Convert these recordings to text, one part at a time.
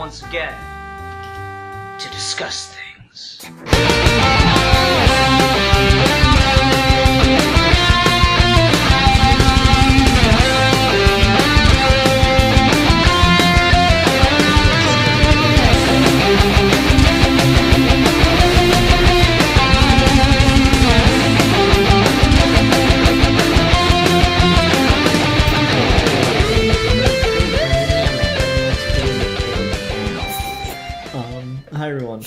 once again to discuss things. Hi everyone,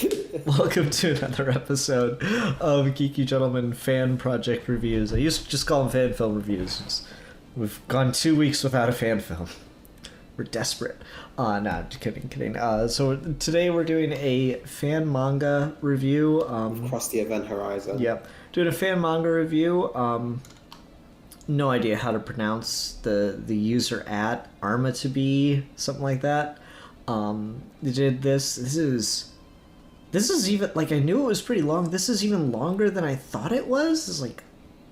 welcome to another episode of Geeky Gentleman Fan Project Reviews. I used to just call them fan film reviews. We've gone 2 weeks without a fan film. We're desperate. No, kidding. So today we're doing a fan manga review. Across the event horizon. Yep. Doing a fan manga review. No idea how to pronounce the user at Arma to be, something like that. They did this. This is even, like, I knew it was pretty long. This is even longer than I thought it was. It's like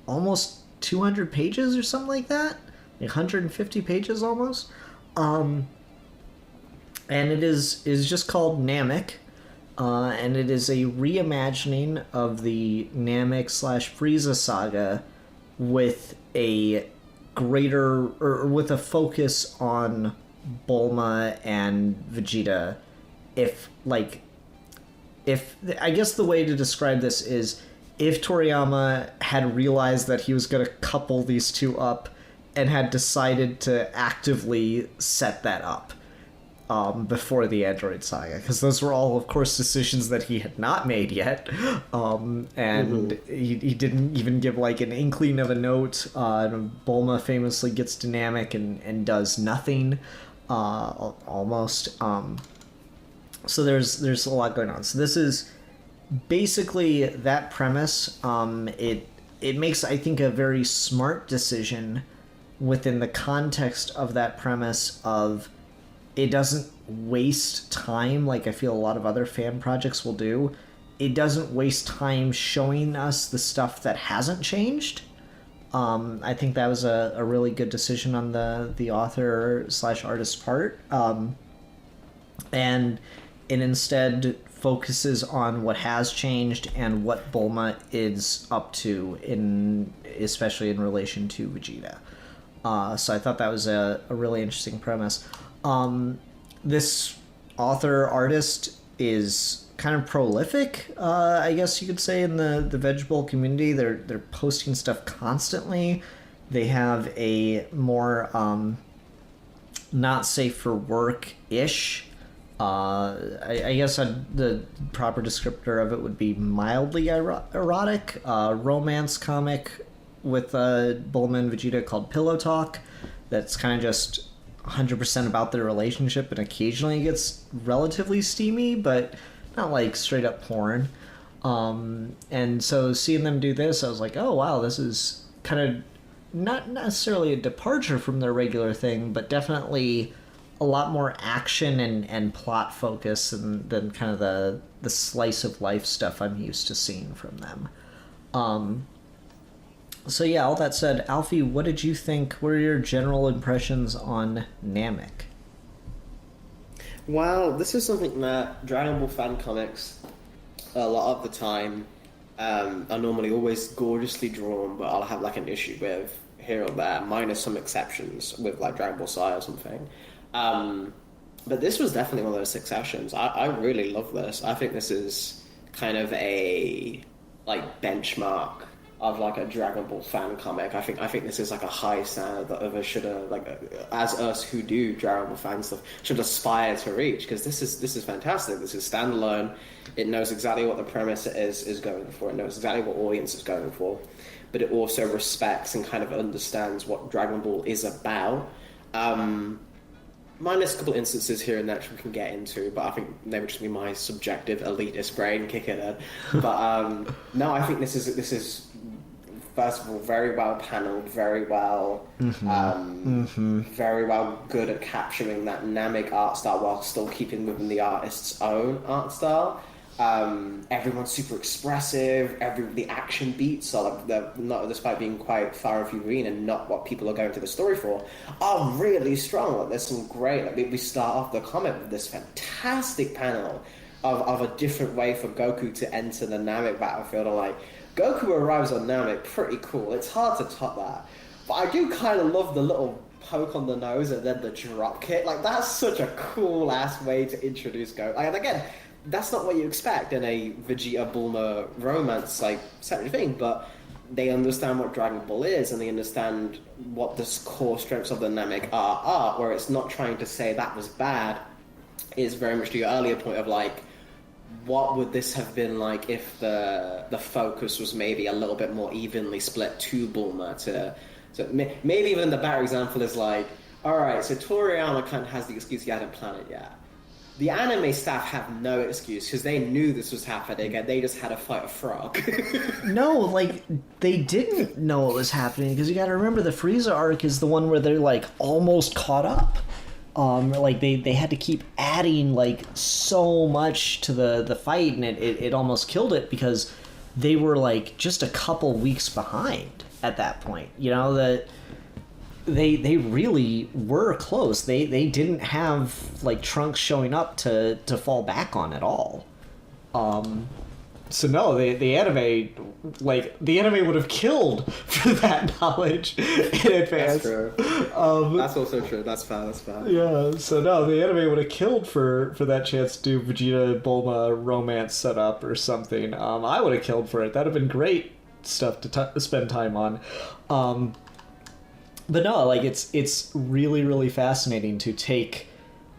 almost 200 pages or something like that. Like 150 pages almost. And it is just called Namek. And it is a reimagining of the Namek / Frieza saga with a greater, or with a focus on Bulma and Vegeta. I guess the way to describe this is if Toriyama had realized that he was going to couple these two up and had decided to actively set that up before the Android Saga, because those were all, of course, decisions that he had not made yet, and he didn't even give like an inkling of a note. Bulma famously gets dynamic and does nothing, almost. So there's a lot going on. So this is basically that premise. It makes, I think, a very smart decision within the context of that premise of it doesn't waste time like I feel a lot of other fan projects will do. It doesn't waste time showing us the stuff that hasn't changed. I think that was a really good decision on the author / artist's part. And it instead focuses on what has changed and what Bulma is up to, especially in relation to Vegeta. So I thought that was a really interesting premise. This author-artist is kind of prolific, I guess you could say, in the vegetable community. They're posting stuff constantly. They have a more not safe for work-ish, I guess the proper descriptor of it would be mildly erotic romance comic with Bulma and Vegeta called Pillow Talk. That's kind of just 100% about their relationship, and occasionally it gets relatively steamy, but not like straight up porn. And so seeing them do this, I was like, oh wow, this is kind of not necessarily a departure from their regular thing, but definitely a lot more action and plot focus than kind of the slice of life stuff I'm used to seeing from them. So yeah, all that said, Alfie, what did you think? What are your general impressions on Namek? Well, this is something that Dragon Ball fan comics, a lot of the time, are normally always gorgeously drawn, but I'll have like an issue with here or there, minus some exceptions with like Dragon Ball Sai or something. But this was definitely one of those exceptions. I really love this. I think this is kind of a like benchmark of like a Dragon Ball fan comic. I think this is like a high standard that others should like as us who do Dragon Ball fan stuff should aspire to reach, because this is fantastic. This is standalone. It knows exactly what the premise is going for. It knows exactly what audience is going for, but it also respects and kind of understands what Dragon Ball is about. Minus a couple instances here and there which we can get into, but I think they would just be my subjective elitist brain kicking in. But no, I think this is first of all very well paneled, very well, very well good at capturing that Namek art style while still keeping within the artist's own art style. Everyone's super expressive. The action beats are like, they're not, despite being quite far and few between and not what people are going to the story for, are really strong. Like, there's some great. Like, we start off the comic with this fantastic panel of a different way for Goku to enter the Namek battlefield. And like, Goku arrives on Namek, pretty cool. It's hard to top that. But I do kind of love the little poke on the nose and then the drop kick. Like, that's such a cool ass way to introduce Goku. Like, and again, that's not what you expect in a Vegeta Bulma romance like separate thing, but they understand what Dragon Ball is and they understand what the core strengths of the Namek are, where it's not trying to say that was bad. Is very much to your earlier point of like, what would this have been like if the focus was maybe a little bit more evenly split to Bulma? So maybe even the better example is like, all right, so Toriyama kind of has the excuse he hadn't planned it yet. The anime staff have no excuse because they knew this was happening and they just had to fight a frog. No, like, they didn't know what was happening because you gotta remember the Frieza arc is the one where they're, like, almost caught up. Like, they had to keep adding, like, so much to the fight and it almost killed it because they were, like, just a couple weeks behind at that point. You know, that they really were close. They didn't have like Trunks showing up to fall back on at all. So no, the anime would have killed for that knowledge in advance. That's true. That's also true. That's fair. Yeah. So no, the anime would have killed for that chance to do Vegeta Bulma romance setup or something. I would have killed for it. That'd have been great stuff to spend time on. But no, like, it's really, really fascinating to take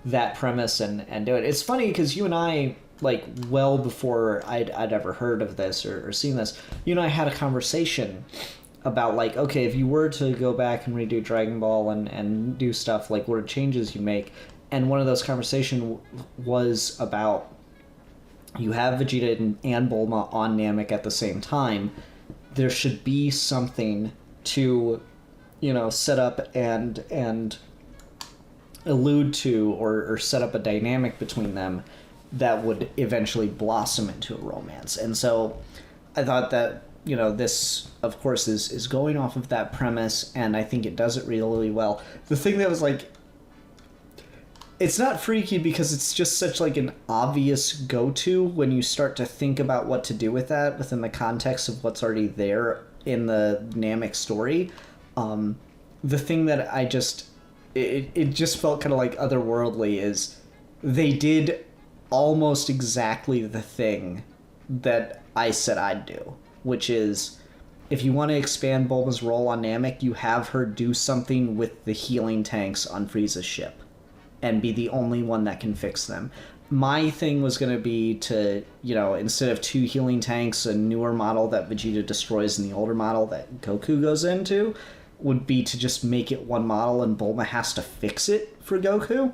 that premise and do it. It's funny because you and I, like, well before I'd ever heard of this or seen this, you and I had a conversation about, like, okay, if you were to go back and redo Dragon Ball and do stuff, like, what are changes you make? And one of those conversations was about, you have Vegeta and Bulma on Namek at the same time. There should be something to, you know, set up and allude to or set up a dynamic between them that would eventually blossom into a romance. And so I thought that, you know, this, of course, is going off of that premise, and I think it does it really well. The thing that was, like, it's not freaky because it's just such, like, an obvious go-to when you start to think about what to do with that within the context of what's already there in the Namek story. The thing that I just... It just felt kind of, like, otherworldly is they did almost exactly the thing that I said I'd do, which is, if you want to expand Bulma's role on Namek, you have her do something with the healing tanks on Frieza's ship and be the only one that can fix them. My thing was going to be to, you know, instead of 2 healing tanks, a newer model that Vegeta destroys and the older model that Goku goes into, would be to just make it 1 model and Bulma has to fix it for Goku.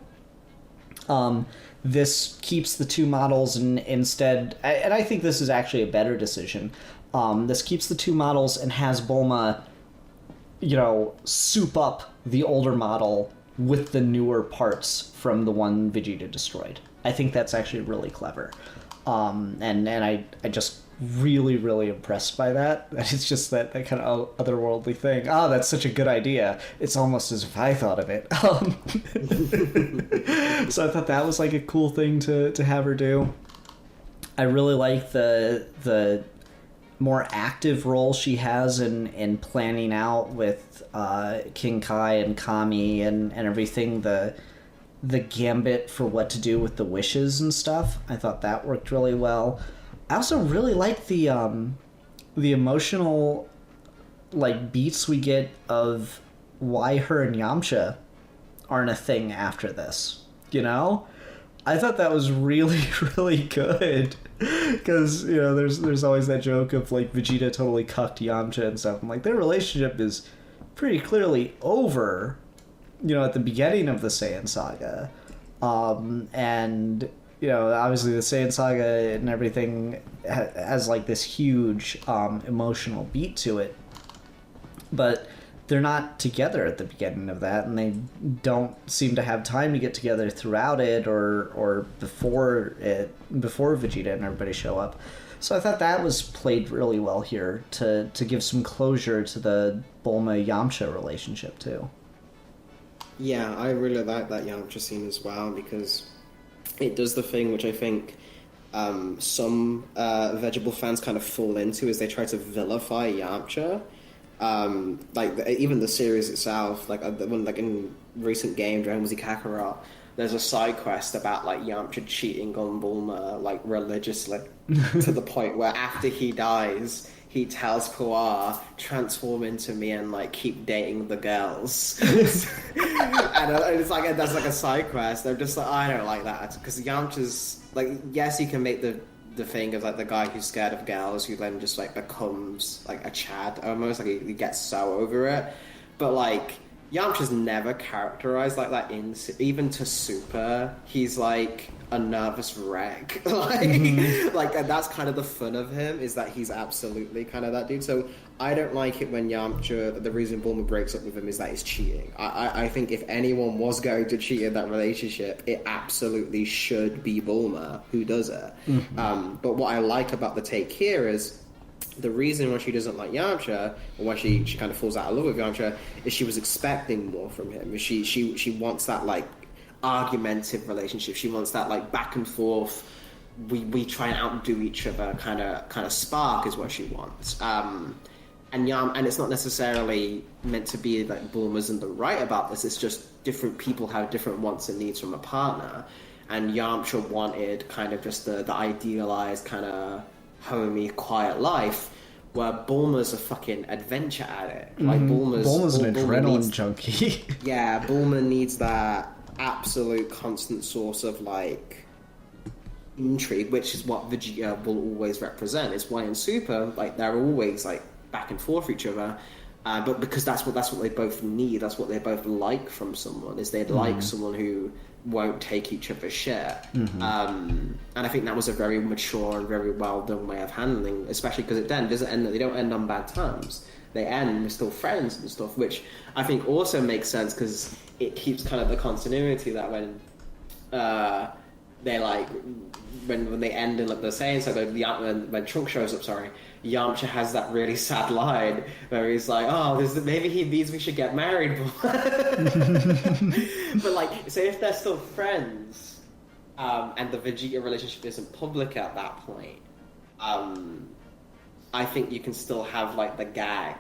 This keeps the 2 models and instead... And I think this is actually a better decision. This keeps the 2 models and has Bulma, you know, soup up the older model with the newer parts from the one Vegeta destroyed. I think that's actually really clever. And I just really, really impressed by that. It's just that kind of otherworldly thing. Oh, that's such a good idea. It's almost as if I thought of it. So I thought that was like a cool thing to have her do. I really like the more active role she has in planning out with King Kai and Kami and everything, the gambit for what to do with the wishes and stuff. I thought that worked really well. I also really like the emotional, like, beats we get of why her and Yamcha aren't a thing after this, you know? I thought that was really, really good. Because, you know, there's always that joke of, like, Vegeta totally cucked Yamcha and stuff. I'm like, their relationship is pretty clearly over, you know, at the beginning of the Saiyan saga. And, you know, obviously the Saiyan saga and everything has, like, this huge emotional beat to it. But they're not together at the beginning of that, and they don't seem to have time to get together throughout it or before Vegeta and everybody show up. So I thought that was played really well here to give some closure to the Bulma-Yamcha relationship too. Yeah, I really like that Yamcha scene as well, because it does the thing which I think some vegetable fans kind of fall into, is they try to vilify Yamcha. Even the series itself, like in recent game Dragon Ball Z Kakarot, there's a side quest about like Yamcha cheating on Bulma like religiously to the point where after he dies, he tells Puar, transform into me and like keep dating the girls. And it's like that's like a side quest. They're just like, I don't like that, because Yamcha's like, yes, you can make the thing of like the guy who's scared of girls who then just like becomes like a Chad almost, like he gets so over it, but like Yamcha's never characterized like that even to Super. He's like a nervous wreck. Like that's kind of the fun of him, is that he's absolutely kind of that dude. So I don't like it when Yamcha, the reason Bulma breaks up with him is that he's cheating. I think if anyone was going to cheat in that relationship, it absolutely should be Bulma who does it. But what I like about the take here is the reason why she doesn't like Yamcha, or why she kind of falls out of love with Yamcha, is she was expecting more from him. She wants that like argumentative relationship. She wants that like back and forth, we try and outdo each other kind of spark is what she wants. And it's not necessarily meant to be like Bulma's in the right about this. It's just different people have different wants and needs from a partner. And Yamcha wanted kind of just the idealized kind of homey, quiet life, where Bulma's a fucking adventure addict. Like Bulma's an adrenaline junkie. Yeah, Bulma needs that absolute constant source of like intrigue, which is what Vegeta will always represent. It's why in Super, like they're always like back and forth for each other, but because that's what they both need. That's what they both like from someone, is they'd like someone who won't take each other's shit. And I think that was a very mature and very well done way of handling, especially because it then doesn't end. They don't end on bad terms. They end, we're still friends and stuff, which I think also makes sense because it keeps kind of the continuity that when they like when they end in like the saying, so when Trunk shows up, Yamcha has that really sad line where he's like, "Oh, maybe he means we should get married." But like, so if they're still friends, and the Vegeta relationship isn't public at that point, I think you can still have like the gag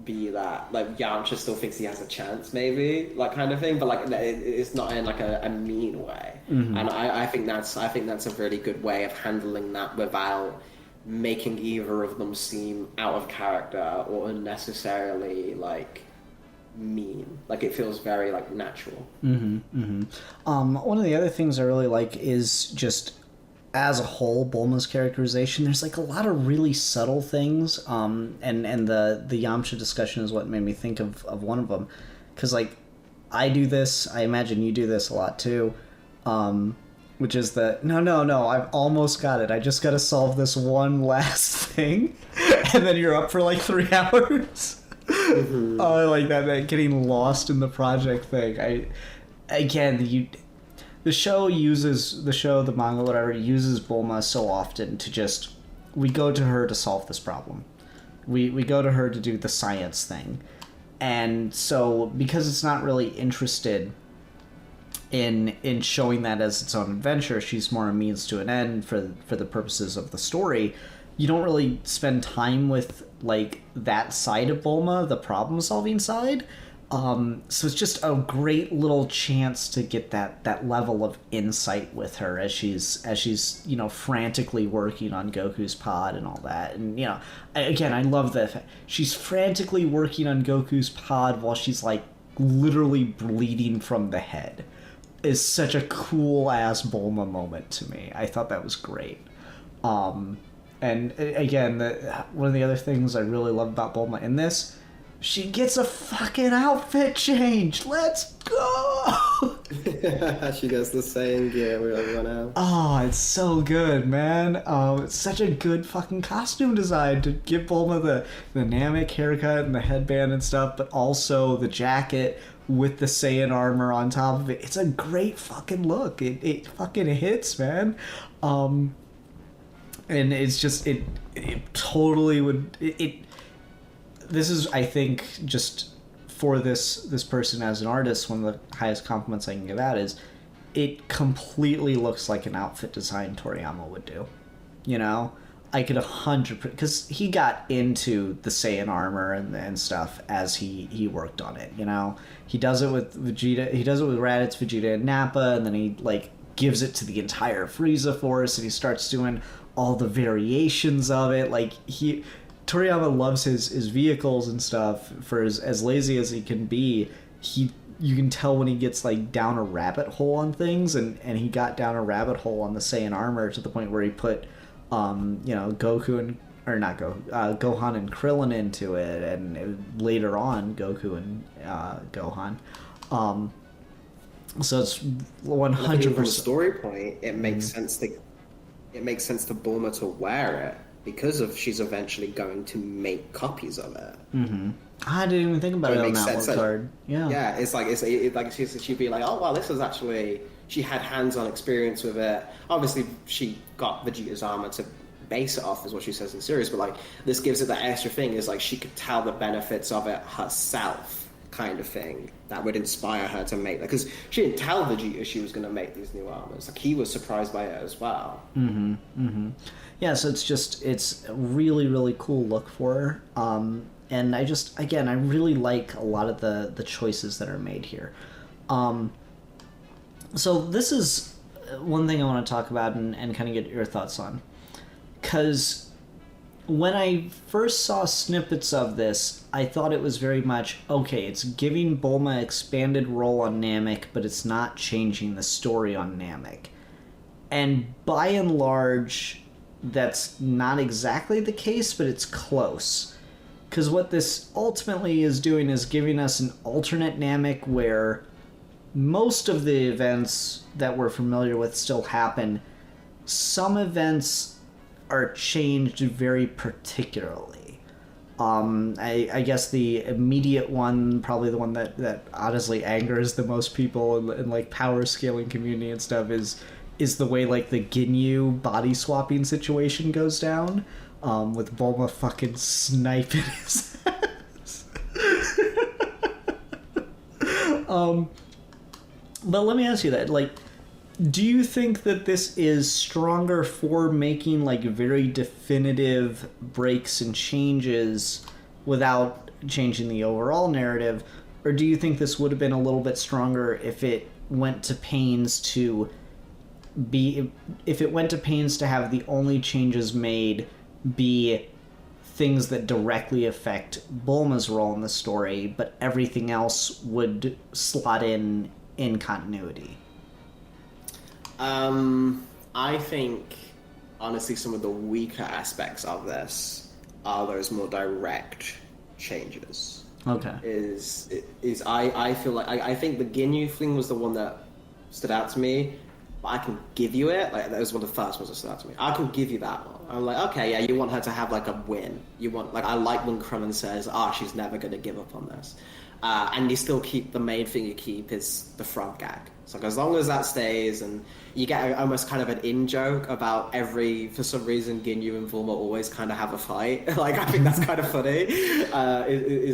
be that like Yamcha still thinks he has a chance, maybe, like kind of thing, but like it's not in like a mean way. And I think that's a really good way of handling that without making either of them seem out of character or unnecessarily like mean. Like it feels very like natural. One of the other things I really like is just as a whole, Bulma's characterization. There's like a lot of really subtle things, and the Yamcha discussion is what made me think of one of them, because like I do this, I imagine you do this a lot too, which is that no, I've almost got it, I just got to solve this one last thing, and then you're up for like 3 hours. Oh, I like that getting lost in the project thing. The show, the manga, whatever, uses Bulma so often to just, we go to her to solve this problem. We go to her to do the science thing. And so, because it's not really interested in showing that as its own adventure, she's more a means to an end for the purposes of the story, you don't really spend time with, like, that side of Bulma, the problem-solving side. So it's just a great little chance to get that level of insight with her as she's frantically working on Goku's pod and all that. And I love that she's frantically working on Goku's pod while she's like literally bleeding from the head. Is such a cool ass Bulma moment to me. I thought that was great. And again, one of the other things I really love about Bulma in this she gets a fucking outfit change. Let's go. She gets the same gear with everyone else. Oh, it's so good, man. It's such a good fucking costume design to give Bulma the Namek haircut and the headband and stuff, but also the jacket with the Saiyan armor on top of it. It's a great fucking look. It fucking hits, man. And it's just it totally would this is, I think, just for this person as an artist, one of the highest compliments I can give out is it completely looks like an outfit design Toriyama would do. You know, I could 100%, because he got into the Saiyan armor and stuff as he worked on it. You know, he does it with Vegeta, he does it with Raditz, Vegeta, and Nappa, and then he like gives it to the entire Frieza Force, and he starts doing all the variations of it. Like Toriyama loves his vehicles and stuff. For as lazy as he can be, you can tell when he gets like down a rabbit hole on things, and he got down a rabbit hole on the Saiyan armor to the point where he put Goku and Gohan and Krillin into it, and later on Goku and Gohan. So it's 100%. From a story point, it makes sense to Bulma to wear it because she's eventually going to make copies of it. Mm-hmm. I didn't even think about it on that one card. Yeah, it's like she'd be like, oh wow, this is actually, she had hands-on experience with it. Obviously, she got Vegeta's armor to base it off, is what she says in series. But like, this gives it that extra thing. Is like she could tell the benefits of it herself, kind of thing, that would inspire her to make that. Because she didn't tell Vegeta she was going to make these new armors. Like, he was surprised by it as well. Mm-hmm. Mm-hmm. Yeah, so it's a really, really cool look for her. And I really like a lot of the choices that are made here. So this is one thing I want to talk about and kind of get your thoughts on. Because when I first saw snippets of this, I thought it was very much, okay, it's giving Bulma expanded role on Namek, but it's not changing the story on Namek. And by and large, that's not exactly the case, but it's close. Because what this ultimately is doing is giving us an alternate Namek where most of the events that we're familiar with still happen. Some events are changed very particularly. I guess the immediate one, probably the one that honestly angers the most people in like power scaling community and stuff is the way like the Ginyu body swapping situation goes down, with Bulma fucking sniping his ass. But let me ask you that, like, do you think that this is stronger for making like very definitive breaks and changes without changing the overall narrative, or do you think this would have been a little bit stronger if it went to pains to have the only changes made be things that directly affect Bulma's role in the story, but everything else would slot in continuity? I think, honestly, some of the weaker aspects of this are those more direct changes. Okay. I feel like I think the Ginyu thing was the one that stood out to me, but I can give you it. Like, that was one of the first ones that stood out to me. I can give you that one. I'm like, okay, yeah, you want her to have like a win. You want, like, I like when Krillin says, she's never going to give up on this. And you still keep, the main thing you keep is the front gag. So like, as long as that stays, and you get almost kind of an in-joke about for some reason, Ginyu and Bulma always kind of have a fight. Like, I think that's kind of funny.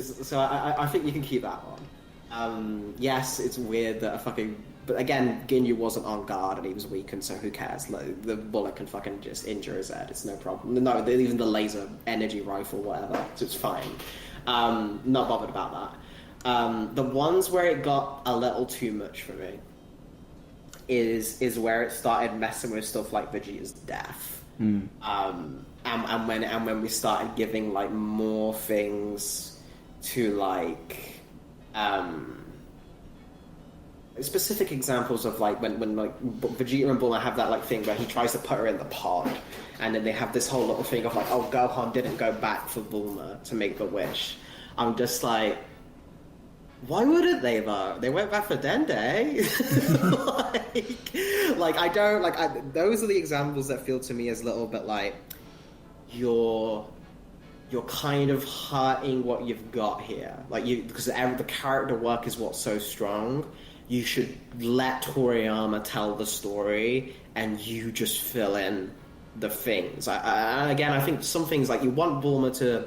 So I think you can keep that one. Yes, it's weird that but again, Ginyu wasn't on guard and he was weakened, so who cares? Like, the bullet can fucking just injure his head. It's no problem. No, even the laser energy rifle, whatever, so it's fine. Not bothered about that. The ones where it got a little too much for me is where it started messing with stuff like Vegeta's death. And when we started giving like more things to like specific examples of like when like Vegeta and Bulma have that like thing where he tries to put her in the pod, and then they have this whole little thing of like, oh, Gohan didn't go back for Bulma to make the wish. I'm just like, why wouldn't they though? They went back for Dende. I don't like. Those are the examples that feel to me as a little bit like you're kind of hurting what you've got here. Because the character work is what's so strong. You should let Toriyama tell the story, and you just fill in the things. I think some things like you want Bulma to.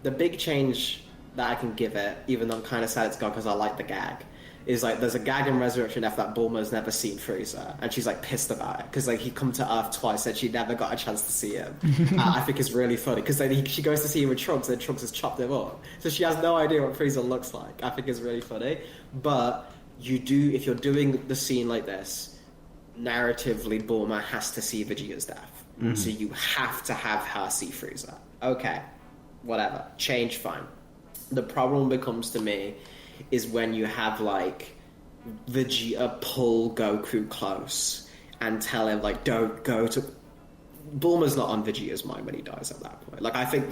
The big change that I can give it, even though I'm kind of sad it's gone because I like the gag, is like there's a gag in Resurrection F that Bulma's never seen Frieza, and she's like pissed about it because like he come to Earth twice and she never got a chance to see him. I think it's really funny because then she goes to see him with Trunks and Trunks has chopped him up, so she has no idea what Frieza looks like. I think it's really funny, but if you're doing the scene like this, narratively Bulma has to see Vegeta's death, so you have to have her see Frieza. Okay, whatever, change, fine. The problem becomes to me is when you have like Vegeta pull Goku close and tell him like don't go to. Bulma's not on Vegeta's mind when he dies at that point. Like I think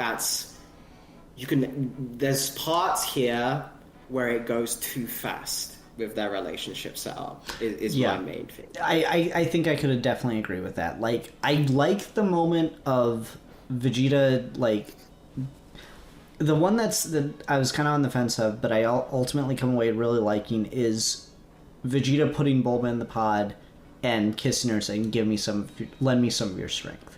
there's parts here where it goes too fast with their relationship set up is my main thing. I think I could definitely agree with that. Like I like the moment of Vegeta like. The one that I was kind of on the fence of, but I ultimately come away really liking is Vegeta putting Bulma in the pod and kissing her, saying, lend me some of your strength.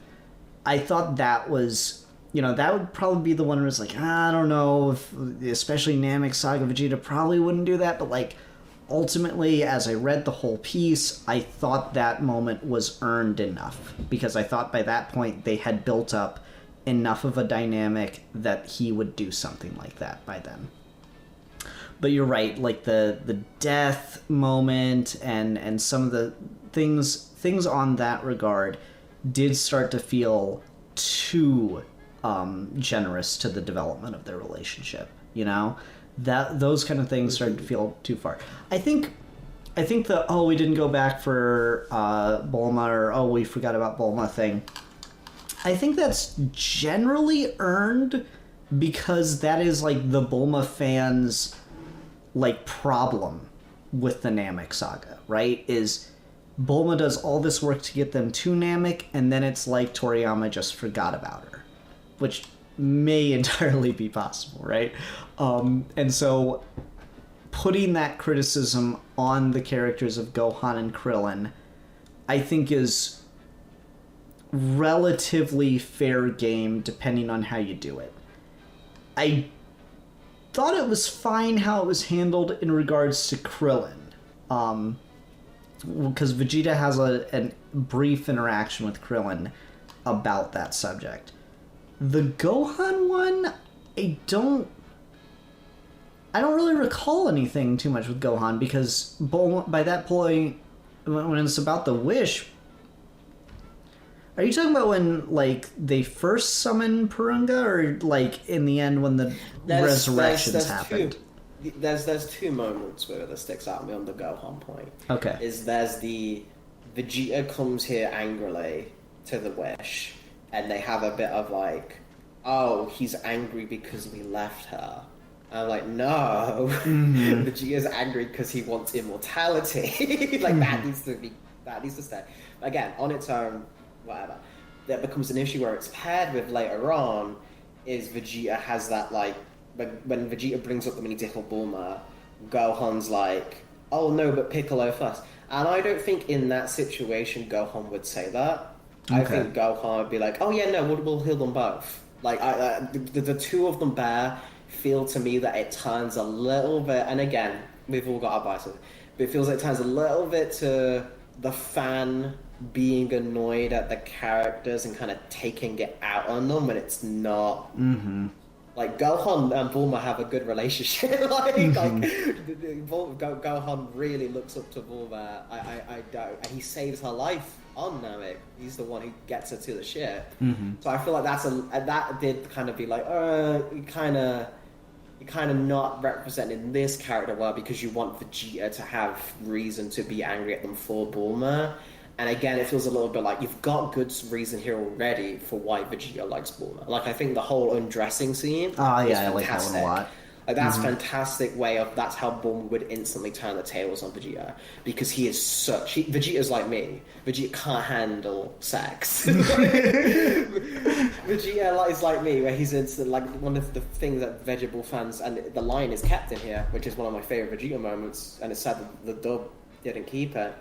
I thought that was, that would probably be the one where it's like, I don't know, especially Namek Saga Vegeta probably wouldn't do that, but like, ultimately, as I read the whole piece, I thought that moment was earned enough, because I thought by that point they had built up enough of a dynamic that he would do something like that by then. But you're right, like the death moment and some of the things on that regard did start to feel too generous to the development of their relationship. That those kind of things started to feel too far. I think the we didn't go back for Bulma, or we forgot about Bulma thing, I think that's generally earned because that is like the Bulma fans' like problem with the Namek saga, right? Is Bulma does all this work to get them to Namek, and then it's like Toriyama just forgot about her, which may entirely be possible, right? And so putting that criticism on the characters of Gohan and Krillin, I think is relatively fair game depending on how you do it. I thought it was fine how it was handled in regards to Krillin, because Vegeta has a brief interaction with Krillin about that subject. The Gohan one, I don't really recall anything too much with Gohan, because by that point, when it's about the wish, are you talking about when like they first summon Purunga, or like in the end when the resurrections happened? There's two moments where that sticks out to me on the Gohan point. Okay. There's the Vegeta comes here angrily to the wish, and they have a bit of like, oh, he's angry because we left her. And I'm like, no, Vegeta's angry because he wants immortality. Like that needs to stay. Again, on its own, whatever. That becomes an issue where it's paired with later on. Is Vegeta has that like when Vegeta brings up the mini tickle Bulma, Gohan's like, oh no, but Piccolo first. And I don't think in that situation Gohan would say that. Okay. I think Gohan would be like, oh yeah, no, we'll heal them both. Like the two of them feel to me that it turns a little bit, and again, we've all got our biases, but it feels like it turns a little bit to the fan being annoyed at the characters and kind of taking it out on them when it's not. Like Gohan and Bulma have a good relationship. Gohan really looks up to Bulma. I don't. And he saves her life on Namek. He's the one who gets her to the ship. So I feel like that did kind of be like, you kind of not representing this character well, because you want Vegeta to have reason to be angry at them for Bulma. And again, it feels a little bit like you've got good reason here already for why Vegeta likes Bulma. Like, I think the whole undressing scene is I fantastic. like that one a lot. Like that's fantastic way of that's how Bulma would instantly turn the tables on Vegeta because he is Vegeta's like me. Vegeta can't handle sex. Vegeta is like me, where he's instant like one of the things that Vegetable fans and the line is kept in here, which is one of my favorite Vegeta moments, and it's sad that the dub didn't keep it.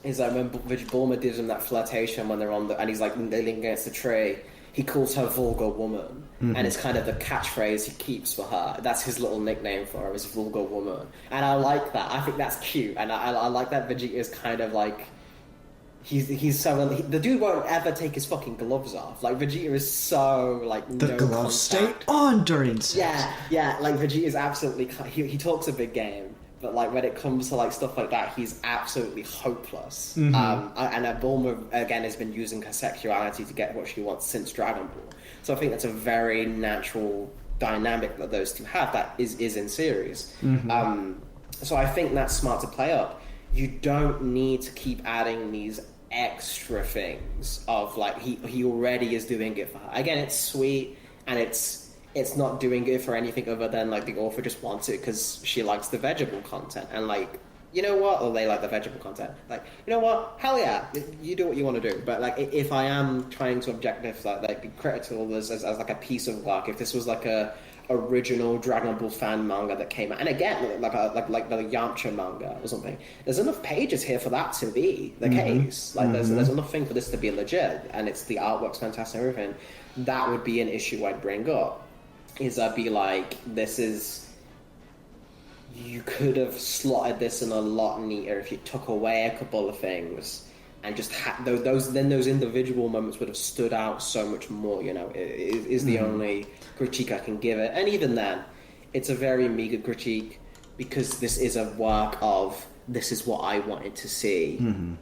Is like when Bulma gives him that flirtation when they're on and he's like kneeling against the tree. He calls her vulgar woman, and it's kind of the catchphrase he keeps for her. That's his little nickname for her, is vulgar woman. And I like that. I think that's cute, and I like that Vegeta is kind of like he's so the dude won't ever take his fucking gloves off. Like Vegeta is so like the no gloves stay contact. on during sex. Yeah. Like Vegeta is absolutely he talks a big game. But like when it comes to like stuff like that, he's absolutely hopeless. And Bulma again has been using her sexuality to get what she wants since Dragon Ball. So I think that's a very natural dynamic that those two have that is in series. So I think that's smart to play up. You don't need to keep adding these extra things of like he already is doing it for her. Again, it's sweet and it's not doing it for anything other than like the author just wants it because she likes the vegetable content and like you know what, or they like the vegetable content. Like you know what, hell yeah, you do what you want to do. But like if I am trying to objective like be critical as like a piece of work, if this was like a original Dragon Ball fan manga that came out, and again like the Yamcha manga or something, there's enough pages here for that to be the case. Like there's enough thing for this to be legit, and it's the artwork's fantastic and everything. That would be an issue I'd bring up. Is I'd be like, you could have slotted this in a lot neater if you took away a couple of things and just those individual moments would have stood out so much more, you know, is the only critique I can give it. And even then, it's a very meager critique because this is a work of this is what I wanted to see. And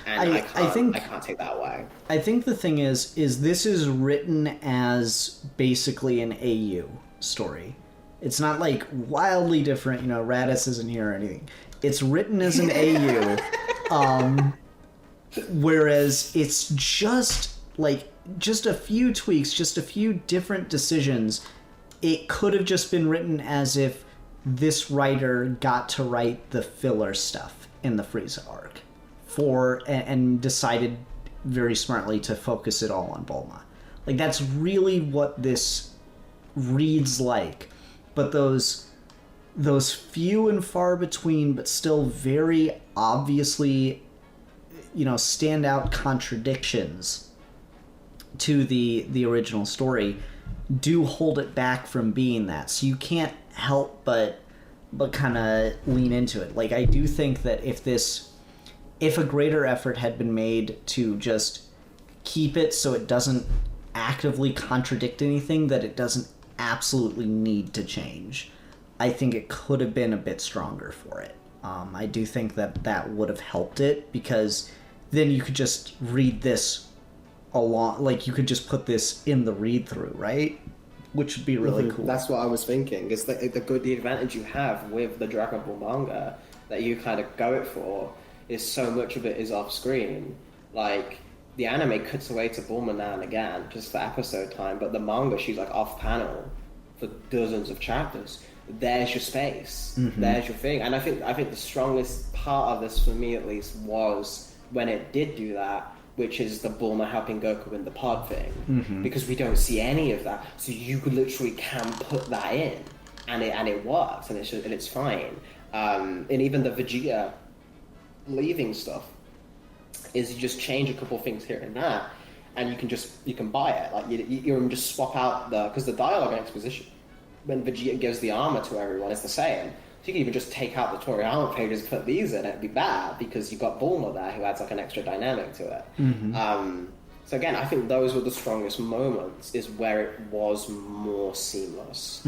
I can't take that away. I think the thing is this is written as basically an AU story. It's not like wildly different, you know, Raditz isn't here or anything. It's written as an AU. Whereas it's just a few tweaks, just a few different decisions. It could have just been written as if this writer got to write the filler stuff in the Frieza arc and decided very smartly to focus it all on Bulma. Like that's really what this reads like. But those few and far between but still very obviously, you know, standout contradictions to the original story do hold it back from being that. So you can't help but kind of lean into it. Like I do think that if a greater effort had been made to just keep it so it doesn't actively contradict anything that it doesn't absolutely need to change, I think it could have been a bit stronger for it. I do think that would have helped it because then you could just read this along, like you could just put this in the read through, right? Which would be really cool. That's what I was thinking. Is the advantage you have with the Dragon Ball manga that you kind of go it for is so much of it is off screen. Like the anime cuts away to Bulma now and again just for episode time, but the manga she's like off panel for dozens of chapters. There's your space. There's your thing. And I think the strongest part of this for me at least was when it did do that, which is the Bulma helping Goku in the pod thing, because we don't see any of that. So you literally can put that in, and it works, and it's fine. And even the Vegeta leaving stuff is you just change a couple things here and there, and you can buy it. Like you can just swap out because the dialogue and exposition when Vegeta gives the armor to everyone is the same. So you can even just take out the Toriyama pages and put these in. It'd be bad because you've got Bulma there who adds like an extra dynamic to it. So again, I think those were the strongest moments, is where it was more seamless.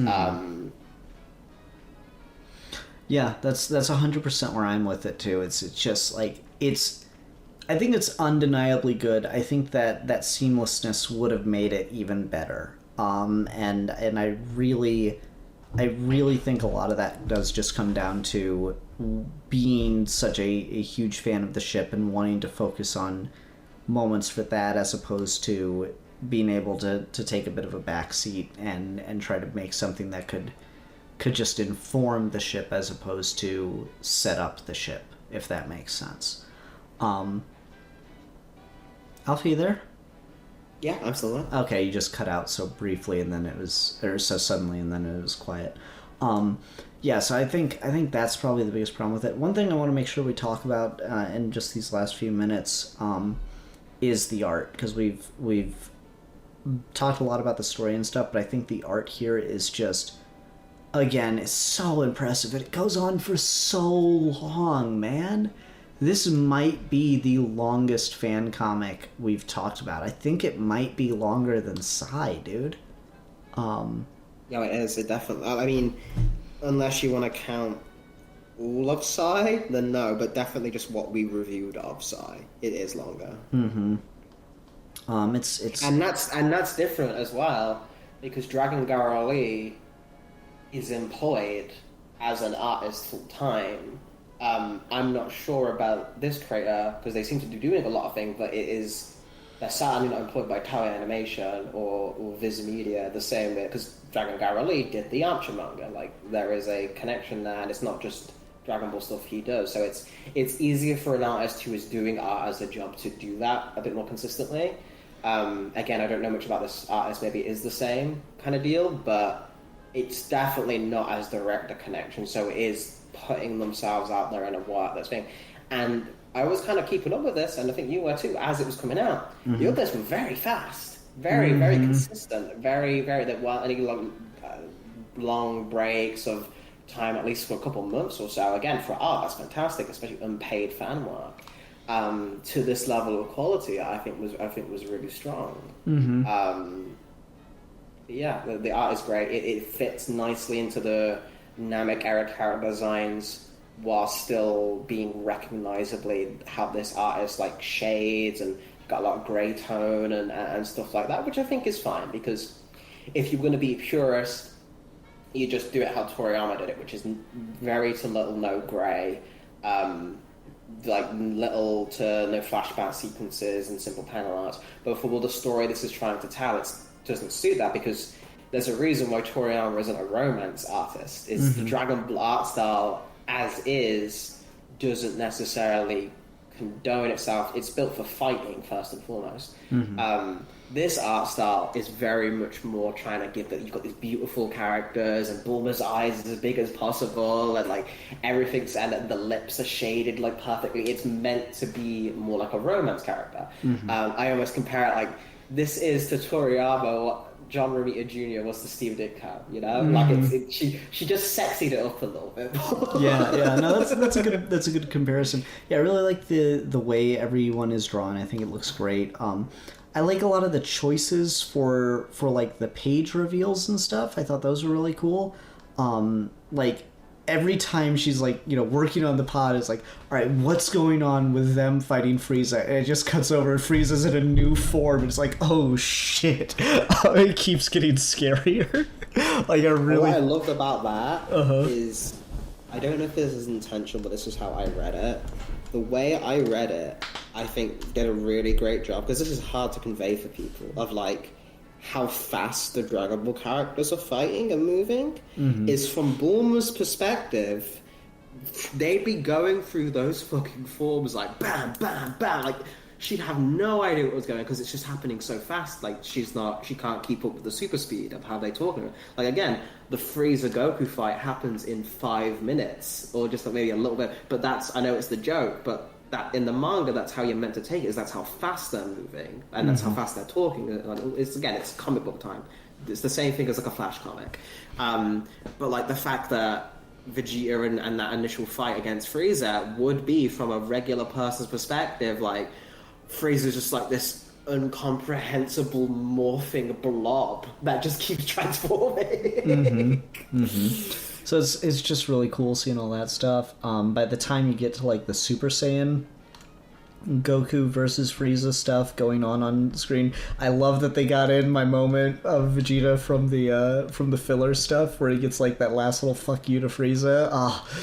Yeah, that's 100% where I'm with it too. It's just like I think it's undeniably good. I think that seamlessness would have made it even better. And I really think a lot of that does just come down to being such a huge fan of the ship and wanting to focus on moments for that as opposed to being able to take a bit of a backseat and try to make something that could could just inform the ship as opposed to set up the ship, if that makes sense. Alfie, you there? Yeah, I'm still there. Okay, you just cut out so briefly, and then it was, or so suddenly, and then it was quiet. Yeah, so I think that's probably the biggest problem with it. One thing I want to make sure we talk about in just these last few minutes is the art, because we've talked a lot about the story and stuff, but I think the art here is just, again, is so impressive. It goes on for so long, man. This might be the longest fan comic we've talked about. I think it might be longer than Psy, dude. Yeah, it is. It definitely. I mean, unless you want to count all of Psy, then no. But definitely just what we reviewed of Psy, it is longer. Mm-hmm. It's and that's different as well, because Dragon Garoli is employed as an artist full time. I'm not sure about this creator because they seem to be doing a lot of things, but they're certainly not employed by Toei Animation or Viz Media the same way, because Dragon Garoli did the Yamcha manga. Like, there is a connection there, and it's not just Dragon Ball stuff he does. So it's easier for an artist who is doing art as a job to do that a bit more consistently. Again, I don't know much about this artist. Maybe it is the same kind of deal, but it's definitely not as direct a connection. So it is putting themselves out there in a work that's being. And I was kind of keeping up with this, and I think you were too, as it was coming out. Mm-hmm. The others were very fast, very, very consistent, very, very, there weren't any long breaks of time, at least for a couple of months or so. Again, for art, that's fantastic, especially unpaid fan work. To this level of quality, I think was really strong. Mm-hmm. Yeah, the art is great. It fits nicely into the Namek era character designs, while still being recognizably how this artist like shades and got a lot of grey tone and stuff like that, which I think is fine, because if you're going to be purist, you just do it how Toriyama did it, which is very to little no grey, like little to no flashback sequences and simple panel art. But for the story this is trying to tell, it doesn't suit that, because there's a reason why Toriyama isn't a romance artist. It's the Dragon Ball art style as is doesn't necessarily condone itself. It's built for fighting first and foremost. This art style is very much more trying to give that you've got these beautiful characters, and Bulma's eyes is as big as possible, and like everything's, and the lips are shaded like perfectly. It's meant to be more like a romance character. I almost compare it like this is to Toriyama what John Romita Jr. was to Steve Ditko, you know? Like she just sexied it up a little bit. yeah. No, that's a good comparison. Yeah, I really like the way everyone is drawn. I think it looks great. I like a lot of the choices for like the page reveals and stuff. I thought those were really cool. Like every time she's like, you know, working on the pod, it's like, all right, what's going on with them fighting Frieza? And it just cuts over, and Frieza's in a new form, and it's like, oh shit. It keeps getting scarier. Like, I really... What I loved about that is, I don't know if this is intentional, but this is how I read it. The way I read it, I think did a really great job, because this is hard to convey for people, of like, how fast the Dragon Ball characters are fighting and moving. Is from Bulma's perspective, they'd be going through those fucking forms like bam, bam, bam. Like, she'd have no idea what was going on, because it's just happening so fast. Like, she can't keep up with the super speed of how they talk. Like, again, the Frieza Goku fight happens in 5 minutes, or just like maybe a little bit. But I know it's the joke, but that in the manga, that's how you're meant to take it, is that's how fast they're moving, and that's how fast they're talking. It's comic book time. It's the same thing as like a Flash comic. But like the fact that Vegeta and that initial fight against Frieza would be from a regular person's perspective, like Frieza's just like this incomprehensible morphing blob that just keeps transforming. So it's just really cool seeing all that stuff. By the time you get to like the Super Saiyan Goku versus Frieza stuff going on screen, I love that they got in my moment of Vegeta from the filler stuff where he gets like that last little fuck you to Frieza.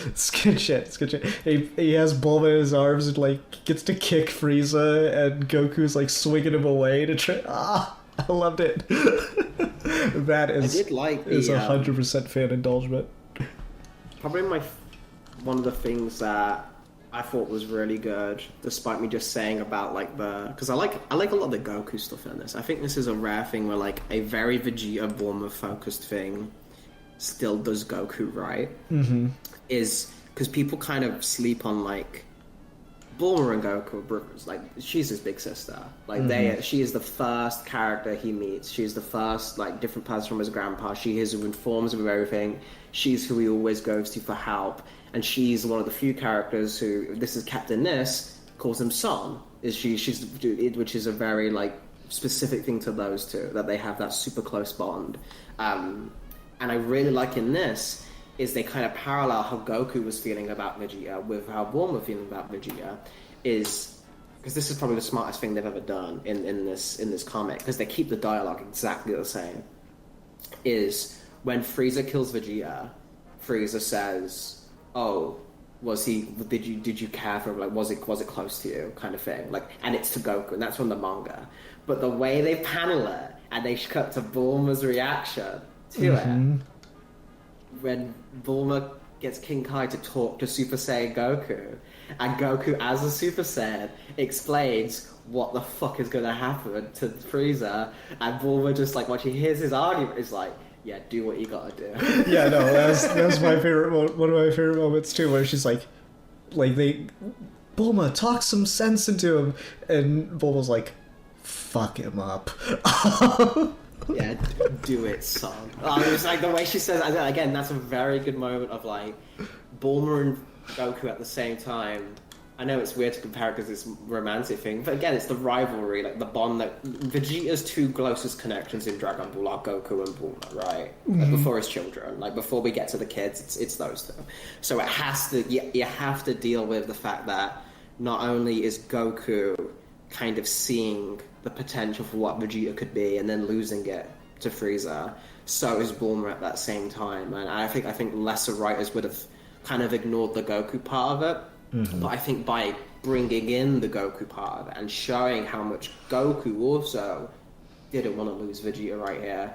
It's good shit. It's good shit. He has Bulma in his arms and like gets to kick Frieza, and Goku's like swinging him away to try. I loved it. That is, I did like is 100% fan indulgement. probably one of the things that I thought was really good, despite me just saying about like because I like a lot of the Goku stuff in this. I think this is a rare thing where like a very Vegeta Bulma focused thing still does Goku right. Mm-hmm. Is because people kind of sleep on like Bulma and Goku are brothers. Like she's his big sister. Like she is the first character he meets. She's the first like different person from his grandpa. She is who informs him of everything. She's who he always goes to for help. And she's one of the few characters who, this is Captain Nis, calls him son. Which is a very like specific thing to those two, that they have that super close bond. And I really like in this is they kind of parallel how Goku was feeling about Vegeta with how Bulma was feeling about Vegeta. Is because this is probably the smartest thing they've ever done in this comic, because they keep the dialogue exactly the same. Is when Frieza kills Vegeta, Frieza says, "Oh, did you care for him? Like, was it close to you?" kind of thing. Like, and it's to Goku, and that's from the manga. But the way they panel it, and they cut to Bulma's reaction to it, when Bulma gets King Kai to talk to Super Saiyan Goku, and Goku, as a Super Saiyan, explains what the fuck is going to happen to Frieza, and Bulma just like, when she hears his argument, is like, yeah, do what you gotta do. Yeah, no, that was my favorite one of my favorite moments too, where she's like Bulma, talk some sense into him, and Bulma's like, fuck him up. Yeah, do it, son. It's like the way she says, again, that's a very good moment of like Bulma and Goku at the same time. I know it's weird to compare it because it's a romantic thing, but again, it's the rivalry, like the bond that Vegeta's two closest connections in Dragon Ball are Goku and Bulma, right? Like before his children, like before we get to the kids, it's those two. So it has to, you have to deal with the fact that not only is Goku kind of seeing the potential for what Vegeta could be and then losing it to Frieza, so is Bulma at that same time. And I think lesser writers would have kind of ignored the Goku part of it. But I think by bringing in the Goku part of it and showing how much Goku also didn't want to lose Vegeta right here,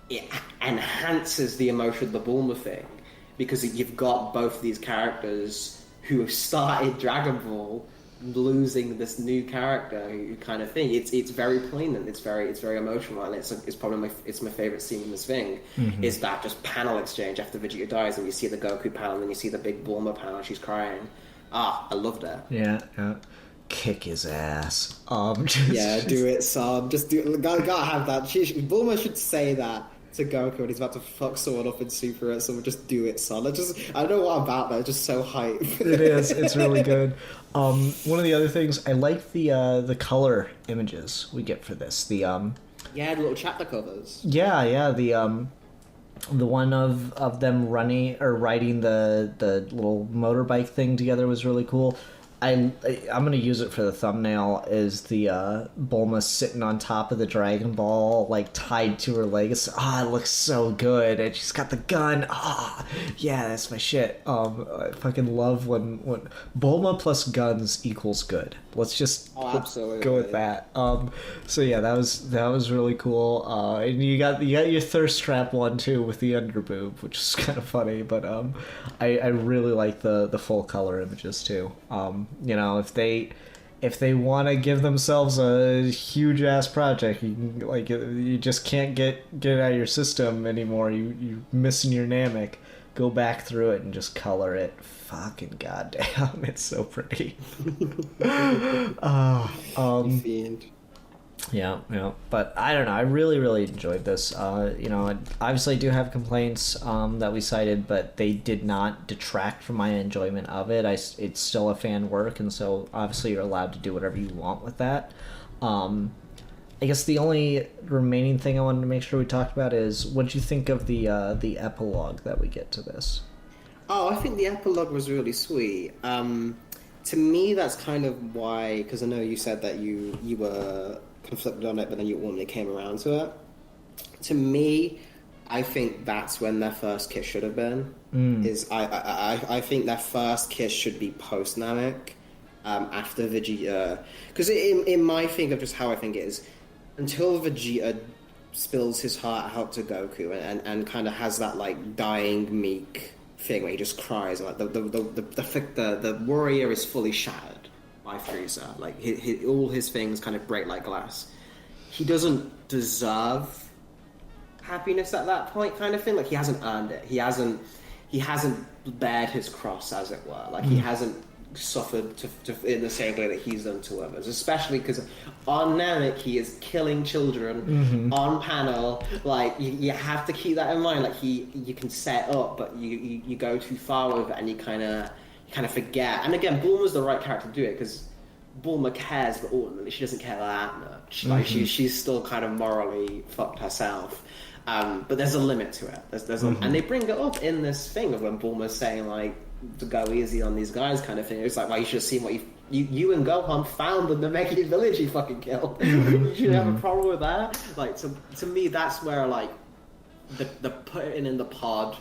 it enhances the emotion of the Bulma thing, because you've got both these characters who have started Dragon Ball losing this new character who kind of thing. It's very poignant. It's very emotional, and it's probably my favorite scene in this thing. Is that just panel exchange after Vegeta dies, and you see the Goku panel, and then you see the big Bulma panel, and she's crying. I love that. Yeah. Kick his ass. Yeah, do it, son. Just do it. Gotta have that. Bulma should say that to Goku when he's about to fuck someone up in Super. Someone just do it, son. I don't know what about that. It's just so hype. It is. It's really good. One of the other things, I like the color images we get for this. The the little chapter covers. Yeah. The one of them riding the little motorbike thing together was really cool. I'm gonna use it for the thumbnail. Is the Bulma sitting on top of the Dragon Ball, like tied to her leg? It looks so good, and she's got the gun. Yeah, that's my shit. I fucking love when Bulma plus guns equals good. Let's just absolutely go with that. So yeah, that was really cool. And you got your thirst trap one too with the underboob, which is kind of funny. But I really like the full color images too. If they want to give themselves a huge ass project, you just can't get it out of your system anymore. You missing your Namek. Go back through it and just color it. Fucking goddamn, it's so pretty. Fiend. Yeah, but I don't know. I really enjoyed this. Obviously I do have complaints that we cited, but they did not detract from my enjoyment of it. It's still a fan work, and so obviously you're allowed to do whatever you want with that. I guess the only remaining thing I wanted to make sure we talked about is, what did you think of the epilogue that we get to this? I think the epilogue was really sweet. To me, that's kind of why, because I know you said that you were conflicted on it, but then you warmly came around to it. To me, I think that's when their first kiss should have been. I think their first kiss should be post Namek, after Vegeta, because in my thing of just how I think it is, until Vegeta spills his heart out to Goku and kind of has that like dying meek thing where he just cries, like the warrior is fully shattered by Frieza. Like all his things kind of break like glass. He doesn't deserve happiness at that point, kind of thing. Like he hasn't earned it. He hasn't bared his cross, as it were. Like he hasn't suffered in the same way that he's done to others, especially because on Namek he is killing children on panel. Like you have to keep that in mind. Like you can set up, but you go too far with it, and you kind of forget. And again, Bulma's the right character to do it, because Bulma cares, but ultimately she doesn't care that much. Like she's still kind of morally fucked herself. But there's a limit to it. And they bring it up in this thing of when Bulma's saying like, to go easy on these guys, kind of thing. It's like, well, you should have seen what you and Gohan found in the Namek village you fucking killed. You should have a problem with that. Like, to me, that's where like the putting in the pod,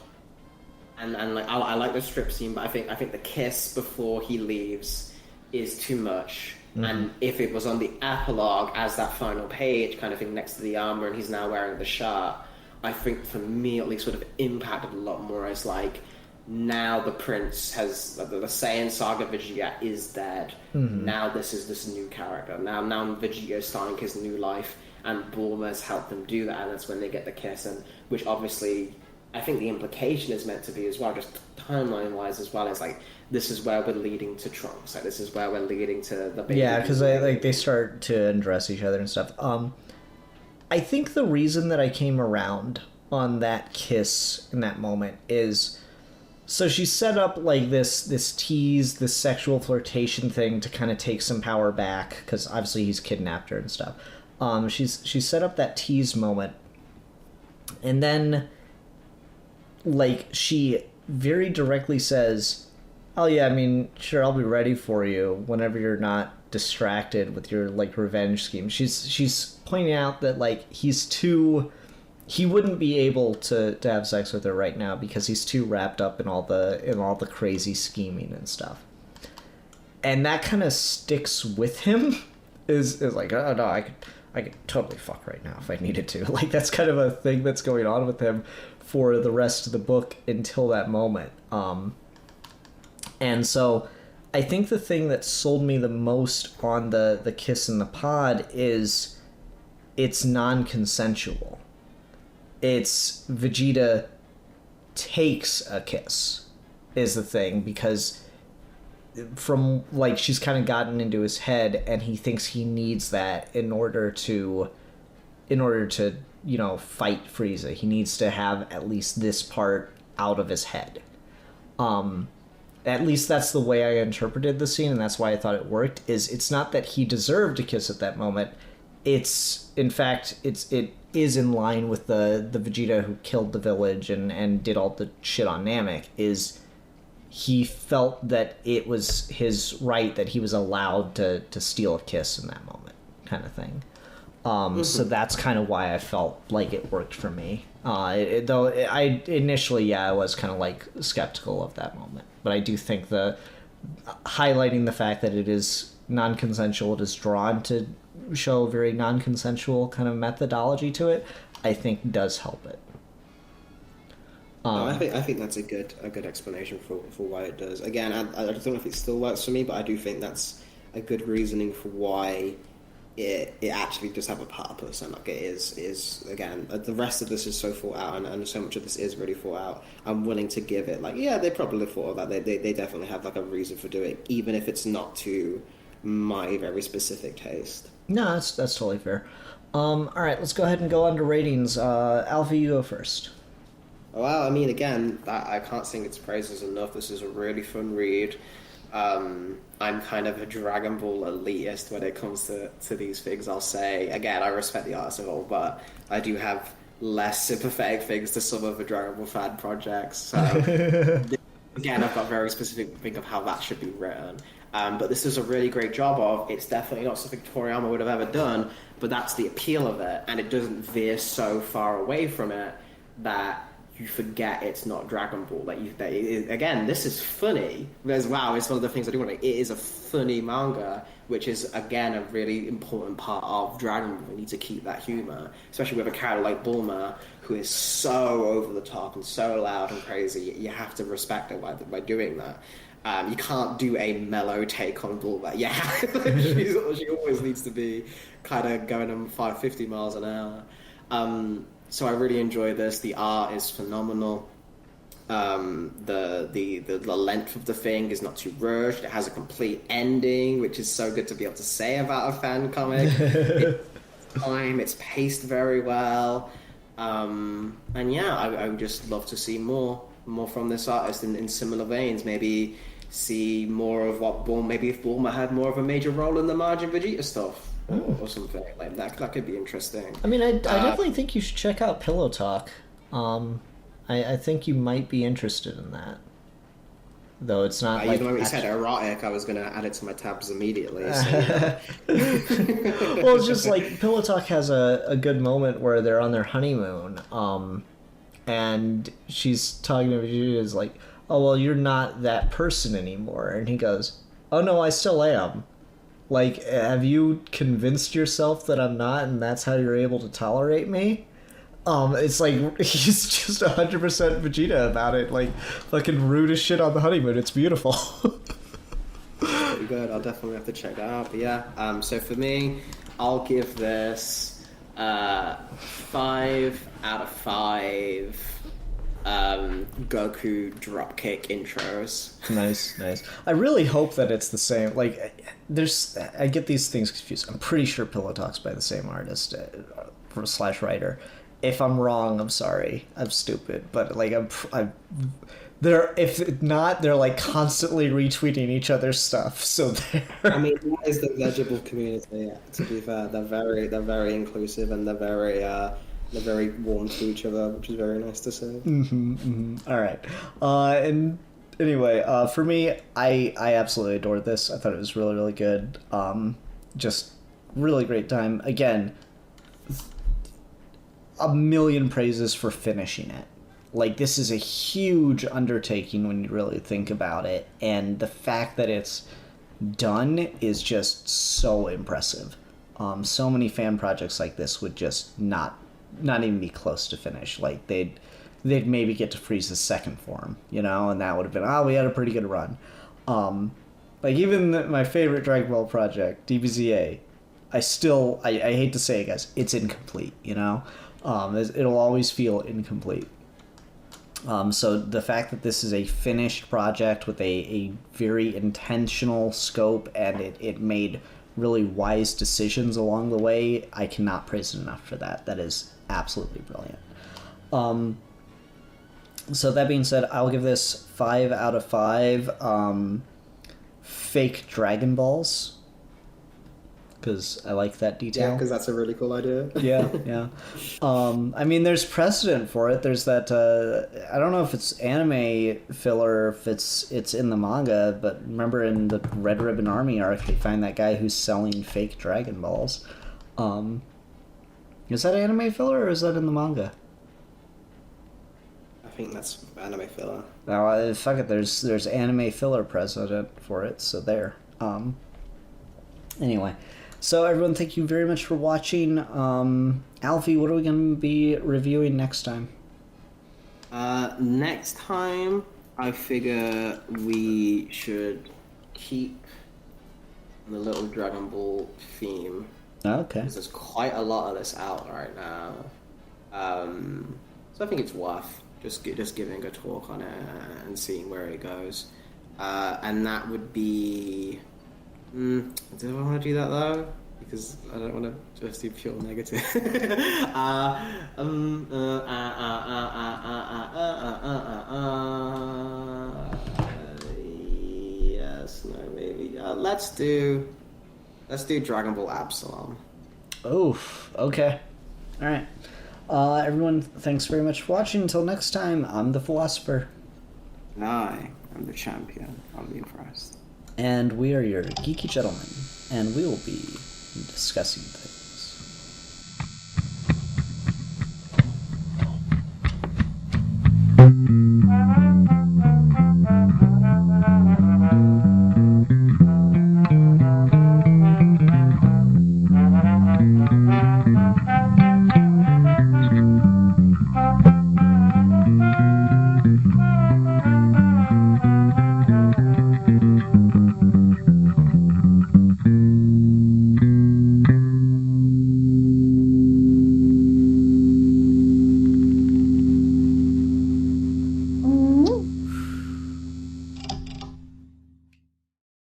and like I like the strip scene, but I think the kiss before he leaves is too much. And if it was on the epilogue as that final page kind of thing next to the armor, and he's now wearing the shirt, I think for me at least would have impacted a lot more as like, now the prince has the Saiyan saga Vegeta is dead. Now this is this new character. Now Vegeta is starting his new life, and Bulma's helped them do that, and that's when they get the kiss, and which obviously I think the implication is meant to be as well, just timeline wise as well. It's like, this is where we're leading to Trunks. Like this is where we're leading to the baby. Yeah, because they start to undress each other and stuff. I think the reason that I came around on that kiss in that moment is, so she set up like this tease, this sexual flirtation thing to kind of take some power back, because obviously he's kidnapped her and stuff. She set up that tease moment, and then like she very directly says, "Oh yeah, I mean, sure, I'll be ready for you whenever you're not distracted with your like revenge scheme." She's pointing out that like he wouldn't be able to have sex with her right now because he's too wrapped up in all the crazy scheming and stuff. And that kind of sticks with him. Is like, oh no, I could totally fuck right now if I needed to. Like that's kind of a thing that's going on with him for the rest of the book until that moment. And so I think the thing that sold me the most on the kiss in the pod is it's non-consensual. It's Vegeta takes a kiss is the thing, because from like she's kind of gotten into his head, and he thinks he needs that in order to fight Frieza. He needs to have at least this part out of his head. At least that's the way I interpreted the scene, and that's why I thought it worked. It's not that he deserved a kiss at that moment. It's in fact it is in line with the Vegeta who killed the village and did all the shit on Namek. Is he felt that it was his right, that he was allowed to steal a kiss in that moment, kind of thing. So that's kind of why I felt like it worked for me. Though I initially, I was kind of like skeptical of that moment, but I do think the highlighting the fact that it is non-consensual, it is drawn to show a very non-consensual kind of methodology to it, I think does help it. I think that's a good explanation for why it does. Again, I don't know if it still works for me, but I do think that's a good reasoning for why it actually does have a purpose, and like it is again, the rest of this is so thought out, and so much of this is really thought out. I'm willing to give it like, yeah, they probably thought of that. They definitely have like a reason for doing it, even if it's not to my very specific taste. No, that's totally fair. All right, let's go ahead and go on to ratings. Alfie, you go first. Well, I mean, again, I can't sing its praises enough. This is a really fun read. I'm kind of a Dragon Ball elitist when it comes to these things, I'll say. Again, I respect the artist of all, but I do have less sympathetic things to some of the Dragon Ball fan projects. So, again, I've got a very specific think of how that should be written. But this is a really great job of, it's definitely not something Toriyama would have ever done, but that's the appeal of it, and it doesn't veer so far away from it that you forget it's not Dragon Ball. Again, this is funny, because wow, it's one of the things I do want to make. It is a funny manga which is again a really important part of Dragon Ball. You need to keep that humor, especially with a character like Bulma, who is so over the top and so loud and crazy. You have to respect her by doing that. You can't do a mellow take on Bulma. Yeah, she always needs to be kind of going on 550 miles an hour. So I really enjoy this. The art is phenomenal. The length of the thing is not too rushed. It has a complete ending, which is so good to be able to say about a fan comic. It's paced very well, and yeah, I would just love to see more from this artist in similar veins. Maybe see more of what Bulma. Maybe if Bulma had more of a major role in the Majin Vegeta stuff. Or something like that. That could be interesting. I mean, I definitely think you should check out Pillow Talk. I think you might be interested in that. Though it's not like... Even when you said erotic, I was going to add it to my tabs immediately. So, well, it's just like Pillow Talk has a good moment where they're on their honeymoon, and she's talking to Vegeta, is like, oh, well, you're not that person anymore. And he goes, oh, no, I still am. Like, have you convinced yourself that I'm not, and that's how you're able to tolerate me? It's like, he's just 100% Vegeta about it. Like, fucking rude as shit on the honeymoon. It's beautiful. Pretty good. I'll definitely have to check that out. But yeah, so for me, I'll give this 5 out of 5 Goku dropkick intros. Nice. I really hope that it's the same. Like, I get these things confused. I'm pretty sure Pillow Talk's by the same artist / writer. If I'm wrong, I'm sorry. I'm stupid, but like if not, they're like constantly retweeting each other's stuff. So they're... I mean, that is the vegetable community. To be fair, they're very inclusive, and they're very warm to each other, which is very nice to see. All right, and anyway, for me, I absolutely adored this. I thought it was really, really good. Just really great time. Again, a million praises for finishing it. Like, this is a huge undertaking when you really think about it, and the fact that it's done is just so impressive. So many fan projects like this would just not even be close to finish. Like, they'd maybe get to freeze the second form, and that would have been, we had a pretty good run. Like, even my favorite Dragon Ball project, DBZA, I hate to say it, guys, it's incomplete, it'll always feel incomplete. So the fact that this is a finished project with a very intentional scope, and it made really wise decisions along the way, I cannot praise it enough for that. That is absolutely brilliant. So that being said, I'll give this 5 out of 5 fake Dragon Balls, because I like that detail. Yeah, because that's a really cool idea. Yeah. I mean, there's precedent for it. There's that, I don't know if it's anime filler, if it's in the manga, but remember in the Red Ribbon Army arc, they find that guy who's selling fake Dragon Balls. Is that anime filler, or is that in the manga? I think that's anime filler. No, fuck it, there's anime filler precedent for it, so there. Anyway. So everyone, thank you very much for watching. Alfie, what are we going to be reviewing next time? Next time, I figure we should keep the little Dragon Ball theme. Okay. Because there's quite a lot of this out right now. So I think it's worth just giving a talk on it and seeing where it goes. And that would be... do I want to do that though? Because I don't want to just do pure negative. Yes, no, maybe. Let's do Dragon Ball Absalom. Oof. Okay. All right. Everyone, thanks very much for watching. Until next time, I'm the Philosopher. I am the champion. I'll be impressed. And we are your geeky gentlemen, and we will be discussing things.